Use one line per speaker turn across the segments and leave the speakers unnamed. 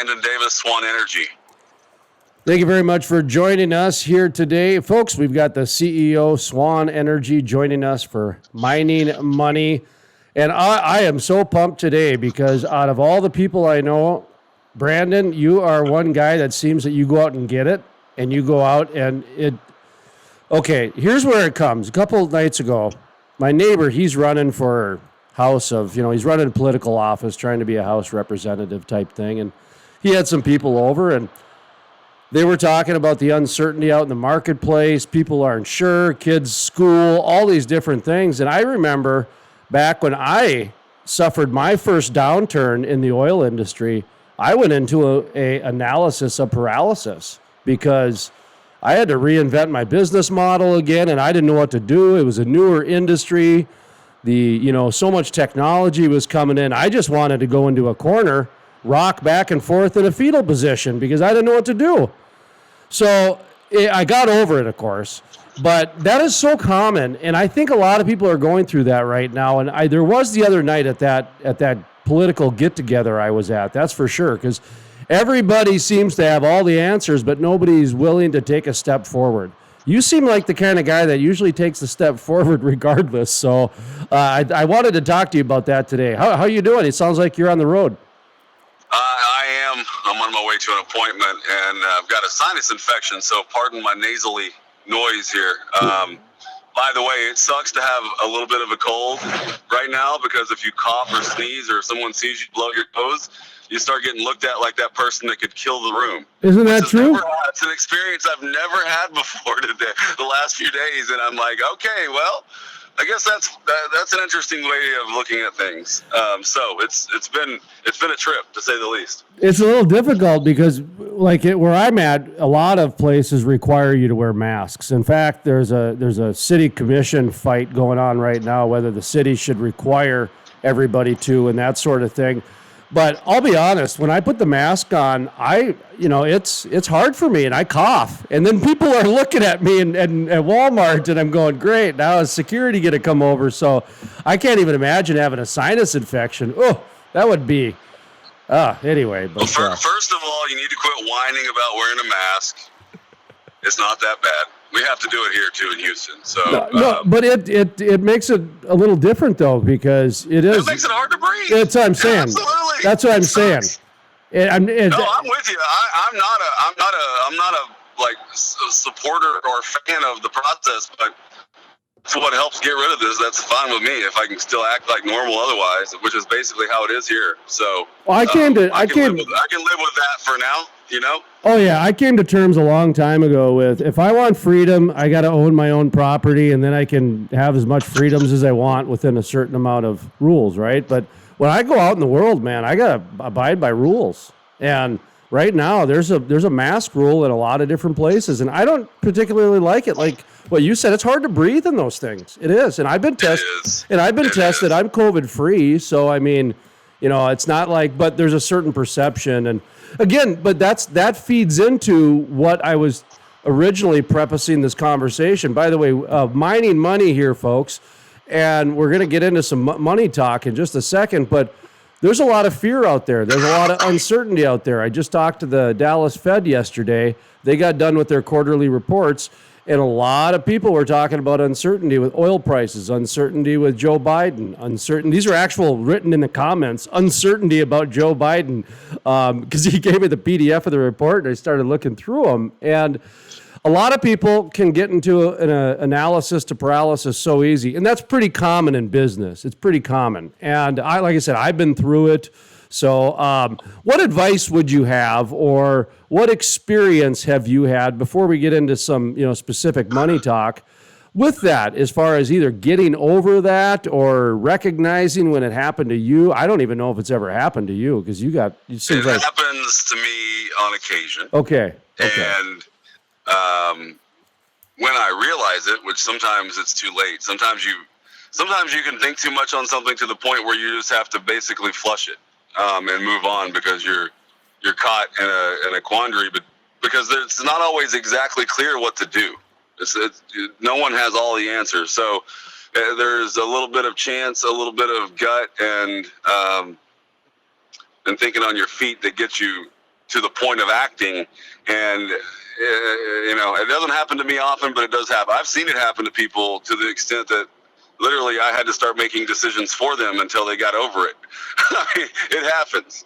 Brandon Davis, Swan Energy.
Thank you very much for joining us here today. Folks, we've got the CEO, Swan Energy, joining us for Mining Money. And I am so pumped today because out of all the people I know, Brandon, you are one guy that seems that you go out and get it, and you go out and it. Okay, here's where it comes. A couple of nights ago, my neighbor, he's running for House of, he's running a political office, trying to be a House representative type thing. And he had some people over, and they were talking about the uncertainty out in the marketplace. People aren't sure, kids, school, all these different things. And I remember back when I suffered my first downturn in the oil industry, I went into a analysis of paralysis because I had to reinvent my business model again, and I didn't know what to do. It was a newer industry. So much technology was coming in. I just wanted to go into a corner, rock back and forth in a fetal position because I didn't know what to do. So I got over it, of course, but that is so common, and I think a lot of people are going through that right now. And there was the other night at that political get-together I was at, that's for sure, because everybody seems to have all the answers, but nobody's willing to take a step forward. You seem like the kind of guy that usually takes a step forward regardless, so I wanted to talk to you about that today. How are you doing? It sounds like you're on the road.
I am. I'm on my way to an appointment, and I've got a sinus infection, so pardon my nasally noise here. By the way, it sucks to have a little bit of a cold right now because if you cough or sneeze or someone sees you blow your nose, you start getting looked at like that person that could kill the room.
Isn't that true?
It's an experience I've never had before today, the last few days, and I'm like, okay, well, I guess that's an interesting way of looking at things. So it's been a trip, to say the least.
It's a little difficult because, where I'm at, a lot of places require you to wear masks. In fact, there's a city commission fight going on right now whether the city should require everybody to and that sort of thing. But I'll be honest, when I put the mask on, it's hard for me and I cough. And then people are looking at me and at Walmart and I'm going, great, now is security going to come over? So I can't even imagine having a sinus infection. Oh, that would be, anyway. But,
first of all, you need to quit whining about wearing a mask. It's not that bad. We have to do it here too in Houston. So
but it makes it a little different though because it is.
It makes it hard to breathe.
That's what I'm saying.
Absolutely.
That's what I'm saying.
I'm with you. I'm not a supporter or fan of the process, but for what helps get rid of this, that's fine with me. If I can still act like normal otherwise, which is basically how it is here. So
I can live with
that for now.
Oh yeah, I came to terms a long time ago with if I want freedom, I got to own my own property, and then I can have as much freedoms as I want within a certain amount of rules, right? But when I go out in the world, man, I got to abide by rules. And right now, there's a mask rule in a lot of different places, and I don't particularly like it. Like what you said, it's hard to breathe in those things. It is, and I've been tested. I'm COVID free, so I mean, it's not like, but there's a certain perception and. Again, but that feeds into what I was originally prefacing this conversation. By the way, Mining Money here, folks, and we're going to get into some money talk in just a second, but there's a lot of fear out there. There's a lot of uncertainty out there. I just talked to the Dallas Fed yesterday. They got done with their quarterly reports, and a lot of people were talking about uncertainty with oil prices, uncertainty with Joe Biden, These are actual written in the comments, uncertainty about Joe Biden, because he gave me the PDF of the report, and I started looking through them. And a lot of people can get into an analysis to paralysis so easy, and that's pretty common in business. It's pretty common. And like I said, I've been through it. So what advice would you have or what experience have you had before we get into some specific money talk with that as far as either getting over that or recognizing when it happened to you? I don't even know if it's ever happened to you because it happens
to me on occasion.
Okay.
And when I realize it, which sometimes it's too late, sometimes you can think too much on something to the point where you just have to basically flush it. And move on because you're caught in a quandary, but because it's not always exactly clear what to do. No one has all the answers, so there's a little bit of chance, a little bit of gut, and thinking on your feet that gets you to the point of acting. And it doesn't happen to me often, but it does happen. I've seen it happen to people to the extent that literally I had to start making decisions for them until they got over it. It happens.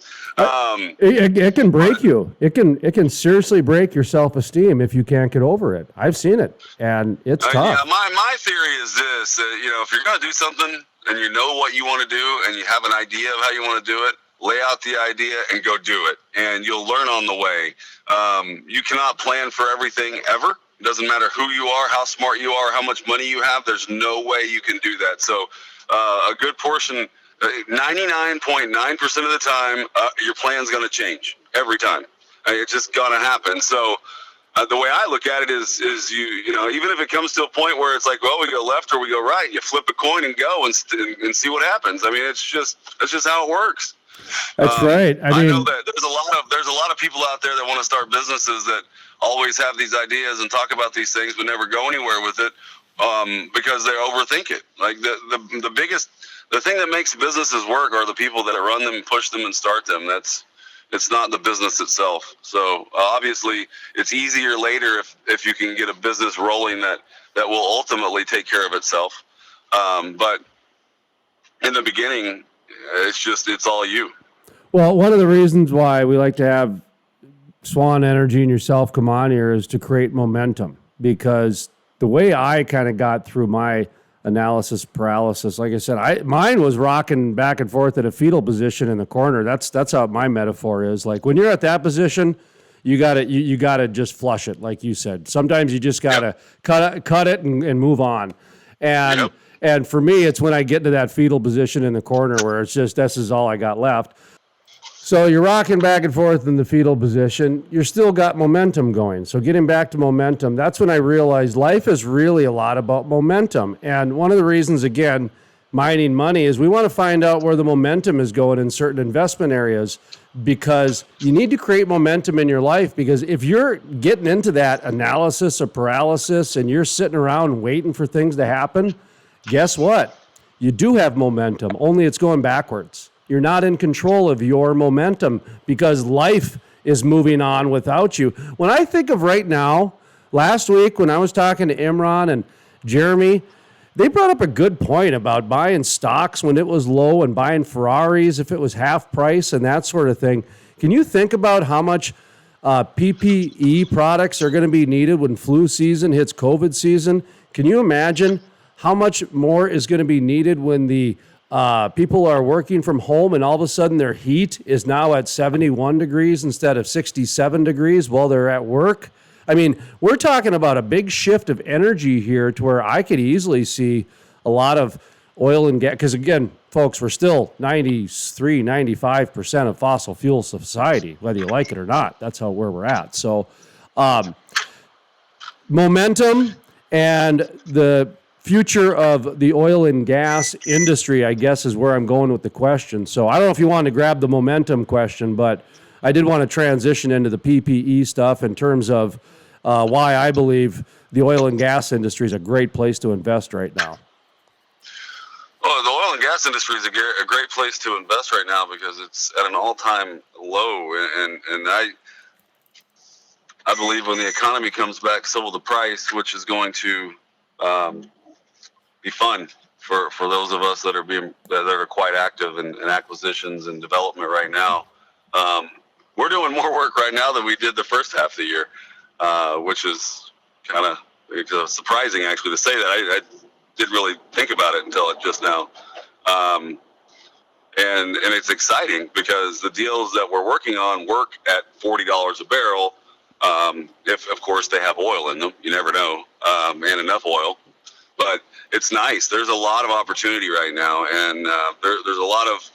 It can break you. It can seriously break your self-esteem if you can't get over it. I've seen it, and it's tough.
Yeah, my theory is this: if you're going to do something and you know what you want to do and you have an idea of how you want to do it, lay out the idea and go do it, and you'll learn on the way. You cannot plan for everything ever. It doesn't matter who you are, how smart you are, how much money you have. There's no way you can do that. So a good portion, 99.9% of the time, your plan's going to change every time. It's just going to happen. So the way I look at it is even if it comes to a point where it's like, well, we go left or we go right, you flip a coin and go and see what happens. I mean, that's just how it works.
That's right. I mean,
know that there's a lot of people out there that want to start businesses that always have these ideas and talk about these things, but never go anywhere with it because they overthink it. Like the thing that makes businesses work are the people that run them, push them, and start them. It's not the business itself. So obviously, it's easier later if you can get a business rolling that will ultimately take care of itself. But in the beginning, it's all you.
Well, one of the reasons why we like to have Swan Energy and yourself come on here is to create momentum, because the way I kind of got through my analysis paralysis, like I said, mine was rocking back and forth in a fetal position in the corner. That's how my metaphor is. Like when you're at that position, you gotta just flush it, like you said. Sometimes you just gotta cut it and move on. And for me, it's when I get into that fetal position in the corner where it's just, this is all I got left. So you're rocking back and forth in the fetal position. You're still got momentum going. So getting back to momentum, that's when I realized life is really a lot about momentum. And one of the reasons, again, mining money is we want to find out where the momentum is going in certain investment areas, because you need to create momentum in your life. Because if you're getting into that analysis of paralysis and you're sitting around waiting for things to happen, guess what? You do have momentum, only it's going backwards. You're not in control of your momentum because life is moving on without you. When I think of right now, last week when I was talking to Imran and Jeremy, they brought up a good point about buying stocks when it was low and buying Ferraris if it was half price and that sort of thing. Can you think about how much PPE products are going to be needed when flu season hits COVID season? Can you imagine how much more is going to be needed when the people are working from home and all of a sudden their heat is now at 71 degrees instead of 67 degrees while they're at work? I mean, we're talking about a big shift of energy here to where I could easily see a lot of oil and gas. Because again, folks, we're still 93, 95% of fossil fuel society, whether you like it or not. That's where we're at. So momentum and the future of the oil and gas industry, I guess, is where I'm going with the question. So I don't know if you wanted to grab the momentum question, but I did want to transition into the PPE stuff in terms of why I believe the oil and gas industry is a great place to invest right now.
Well, the oil and gas industry is a great place to invest right now because it's at an all-time low, and I believe when the economy comes back, so will the price, which is going to be fun for those of us that are quite active in acquisitions and development right now. We're doing more work right now than we did the first half of the year, which is kind of surprising actually to say that. I didn't really think about it until just now. And it's exciting because the deals that we're working on work at $40 a barrel. If of course they have oil in them, you never know, and enough oil. But it's nice. There's a lot of opportunity right now, and there's a lot of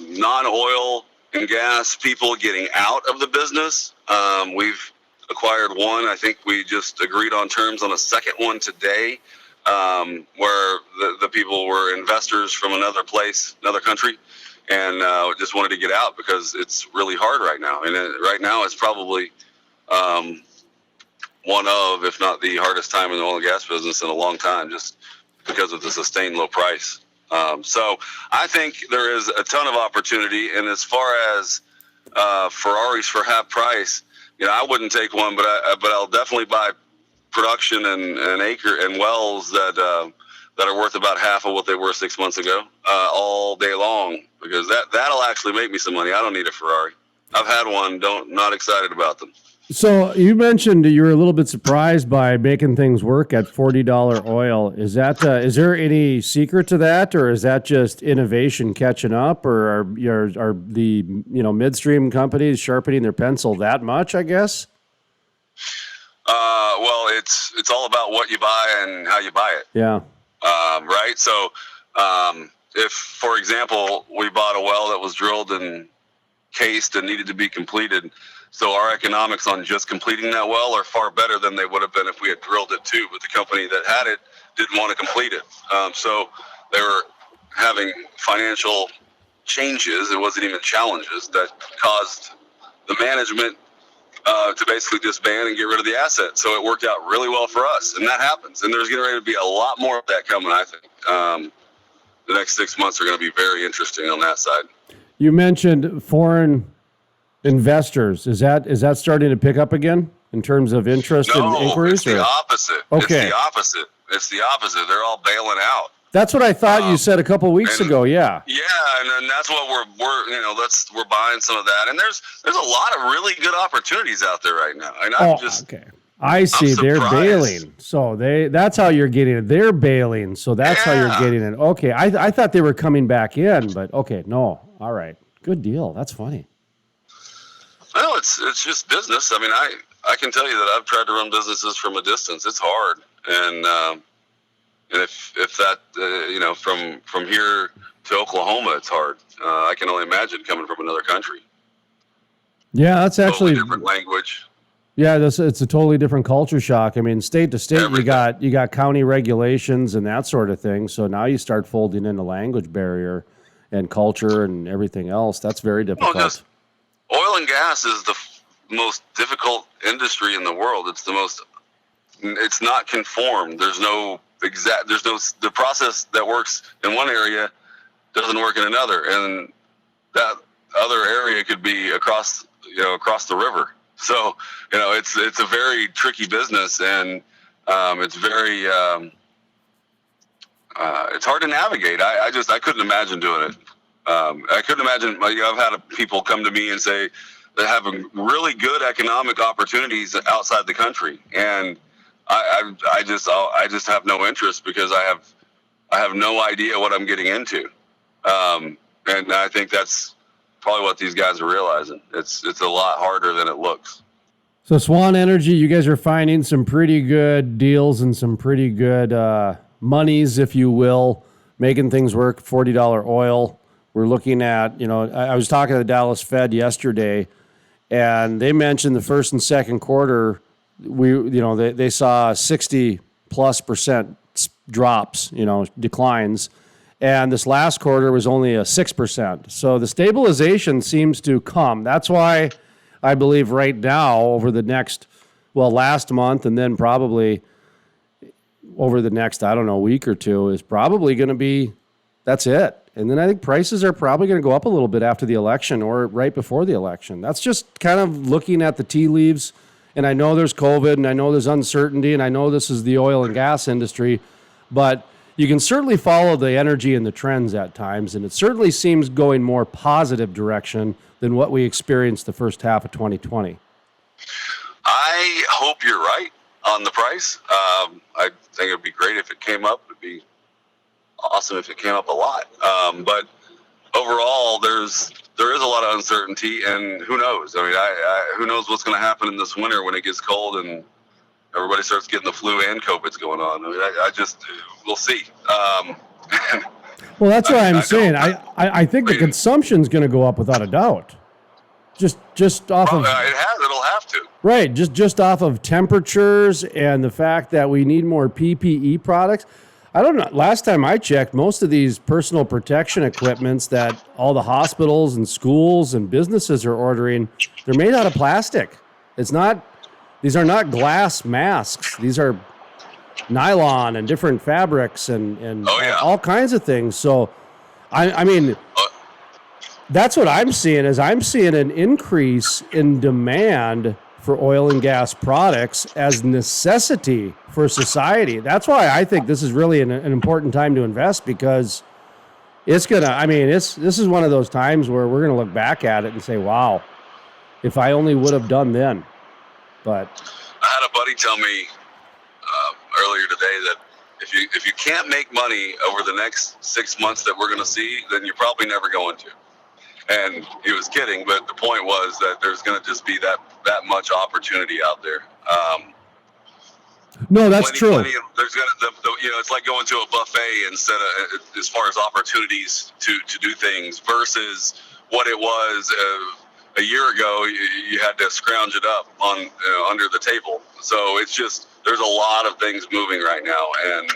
non-oil and gas people getting out of the business. We've acquired one. I think we just agreed on terms on a second one today, where the people were investors from another place, another country, and just wanted to get out because it's really hard right now. And right now it's probably one of, if not the hardest time in the oil and gas business in a long time, just because of the sustained low price. So I think there is a ton of opportunity. And as far as Ferraris for half price, I wouldn't take one, but I'll definitely buy production and acre and wells that are worth about half of what they were 6 months ago, all day long, because that'll actually make me some money. I don't need a Ferrari. I've had one. Not excited about them.
So you mentioned you were a little bit surprised by making things work at $40 oil. Is there any secret to that, or is that just innovation catching up, or are the midstream companies sharpening their pencil that much, I guess?
Well, it's all about what you buy and how you buy it.
Yeah.
Right. So, if, for example, we bought a well that was drilled and cased and needed to be completed, so our economics on just completing that well are far better than they would have been if we had drilled it too. But the company that had it didn't want to complete it. So they were having financial changes. It wasn't even challenges that caused the management to basically disband and get rid of the asset. So it worked out really well for us, and that happens. And there's getting ready to be a lot more of that coming, I think. The next 6 months are going to be very interesting on that side.
You mentioned foreign investors. Is that starting to pick up again in terms of interest and inquiries?
It's the opposite.
Okay.
It's the opposite. They're all bailing out.
That's what I thought you said a couple of weeks ago. Yeah.
Yeah, and that's what we're buying some of that. And there's a lot of really good opportunities out there right now. And
okay. I see. They're bailing. So that's how you're getting it. They're bailing. So that's how you're getting it. Okay. I thought they were coming back in, but okay. No. All right. Good deal. That's funny.
Well, it's just business. I mean, I can tell you that I've tried to run businesses from a distance. It's hard. And if that, from here to Oklahoma, it's hard. I can only imagine coming from another country.
Yeah, that's actually
totally different language.
Yeah, it's a totally different culture shock. I mean, state to state,
Everything.
you got county regulations and that sort of thing. So now you start folding in the language barrier and culture and everything else. That's very difficult.
Well, just oil and gas is the most difficult industry in the world. It's not conformed. The process that works in one area doesn't work in another, and that other area could be across the river. So, it's a very tricky business, and it's very it's hard to navigate. I couldn't imagine doing it. I couldn't imagine. I've had people come to me and say they're having really good economic opportunities outside the country, and I just have no interest because I have no idea what I'm getting into, and I think that's probably what these guys are realizing. It's a lot harder than it looks.
So Swan Energy, you guys are finding some pretty good deals and some pretty good monies, if you will, making things work. $40 oil. We're looking at, I was talking to the Dallas Fed yesterday, and they mentioned the first and second quarter. They saw 60+% drops, declines. And this last quarter was only a 6%. So the stabilization seems to come. That's why I believe right now over the next, last month and then probably over the next, week or two is probably going to be, that's it. And then I think prices are probably going to go up a little bit after the election or right before the election. That's just kind of looking at the tea leaves. And I know there's COVID and I know there's uncertainty and I know this is the oil and gas industry, but you can certainly follow the energy and the trends at times, and it certainly seems going more positive direction than what we experienced the first half of 2020.
I hope you're right on the price. I think it'd be great if it came up. It'd be awesome if it came up a lot. But overall, there is a lot of uncertainty, and who knows? I mean, who knows what's going to happen in this winter when it gets cold and everybody starts getting the flu and COVID's going on. I mean, we'll see.
Well, that's what I'm saying. I think the consumption's going to go up without a doubt. Just off of
it'll have to.
Right, just off of temperatures and the fact that we need more PPE products. I don't know. Last time I checked, most of these personal protection equipments that all the hospitals and schools and businesses are ordering, they're made out of plastic. These are not glass masks. These are nylon and different fabrics and all kinds of things. So, I mean, That's what I'm seeing. Is I'm seeing an increase in demand for oil and gas products as necessity for society. That's why I think this is really an important time to invest, because it's gonna. I mean, this is one of those times where we're gonna look back at it and say, "Wow, if I only would have done then." But
I had a buddy tell me earlier today that if you can't make money over the next 6 months that we're going to see, then you're probably never going to. And he was kidding, but the point was that there's going to just be that much opportunity out there.
No, that's true.
There's gonna, it's like going to a buffet instead of, as far as opportunities to do things versus what it was a year ago. You had to scrounge it up on under the table. So it's just, there's a lot of things moving right now, and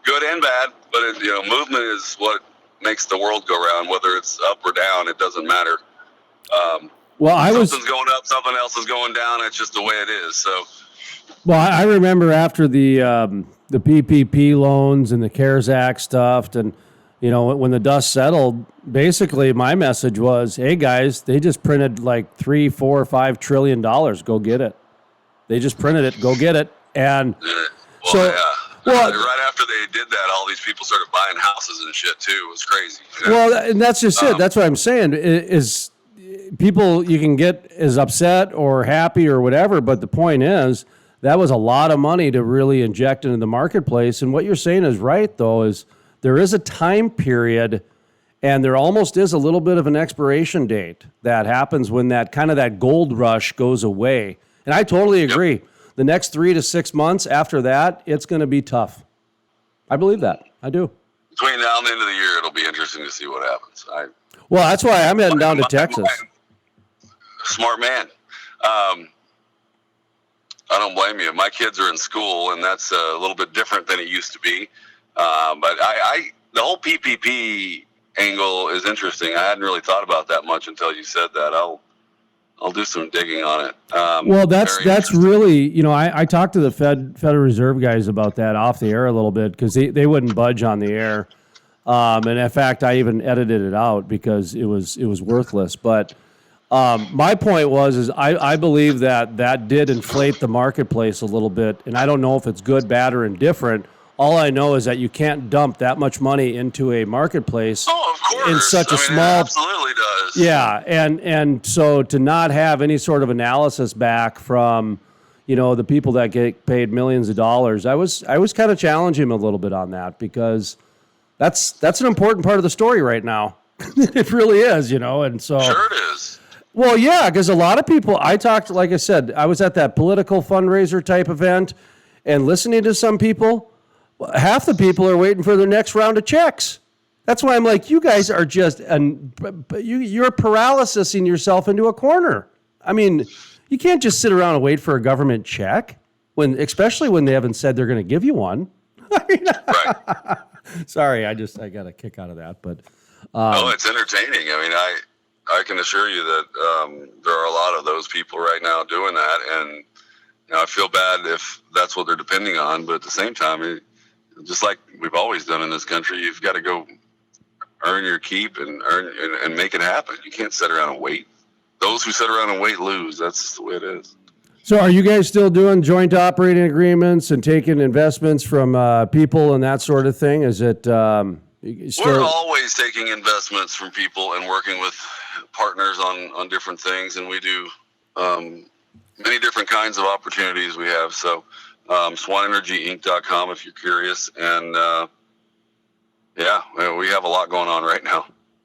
good and bad. But movement is what makes the world go round. Whether it's up or down, it doesn't matter. Something's going up, something else is going down. It's just the way it is. So.
Well, I remember after the PPP loans and the CARES Act stuff, and when the dust settled, basically my message was, "Hey guys, they just printed like $3, $4, $5 trillion. Go get it. They just printed it. Go get it." And
right after they did that, all these people started buying houses and shit too. It was crazy.
Well, and that's just it. That's what I'm saying. Is people, you can get as upset or happy or whatever, but the point is, that was a lot of money to really inject into the marketplace. And what you're saying is right, though, is there is a time period, and there almost is a little bit of an expiration date that happens when that kind of that gold rush goes away. And I totally agree. Yep. The next 3 to 6 months after that, it's going to be tough. I believe that. I do.
Between now and the end of the year, it'll be interesting to see what happens.
Well, that's why I'm heading down to Texas.
Smart man. I don't blame you. My kids are in school, and that's a little bit different than it used to be. But the whole PPP angle is interesting. I hadn't really thought about that much until you said that. I'll do some digging on it.
Well, that's really, I talked to the Federal Reserve guys about that off the air a little bit, because they wouldn't budge on the air. And in fact, I even edited it out because it was worthless. But my point was I believe that did inflate the marketplace a little bit, and I don't know if it's good, bad, or indifferent. All I know is that you can't dump that much money into a marketplace in such a small.
It absolutely does.
Yeah, and so to not have any sort of analysis back from, the people that get paid millions of dollars, I was kind of challenging him a little bit on that, because that's an important part of the story right now. It really is, and so.
Sure it is.
Well, yeah, because a lot of people, like I said, I was at that political fundraiser type event, and listening to some people, half the people are waiting for their next round of checks. That's why I'm like, you guys are just, you're paralysing yourself into a corner. I mean, you can't just sit around and wait for a government check, especially when they haven't said they're going to give you one.
Right.
Sorry, I got a kick out of that, but.
It's entertaining. I mean, I can assure you that there are a lot of those people right now doing that, and I feel bad if that's what they're depending on. But at the same time, just like we've always done in this country, you've got to go earn your keep and make it happen. You can't sit around and wait. Those who sit around and wait lose. That's just the way it is.
So are you guys still doing joint operating agreements and taking investments from people and that sort of thing? Is it
We're always taking investments from people and working with partners on different things, and we do many different kinds of opportunities we have. So SwanEnergyInc.com if you're curious. And we have a lot going on right now.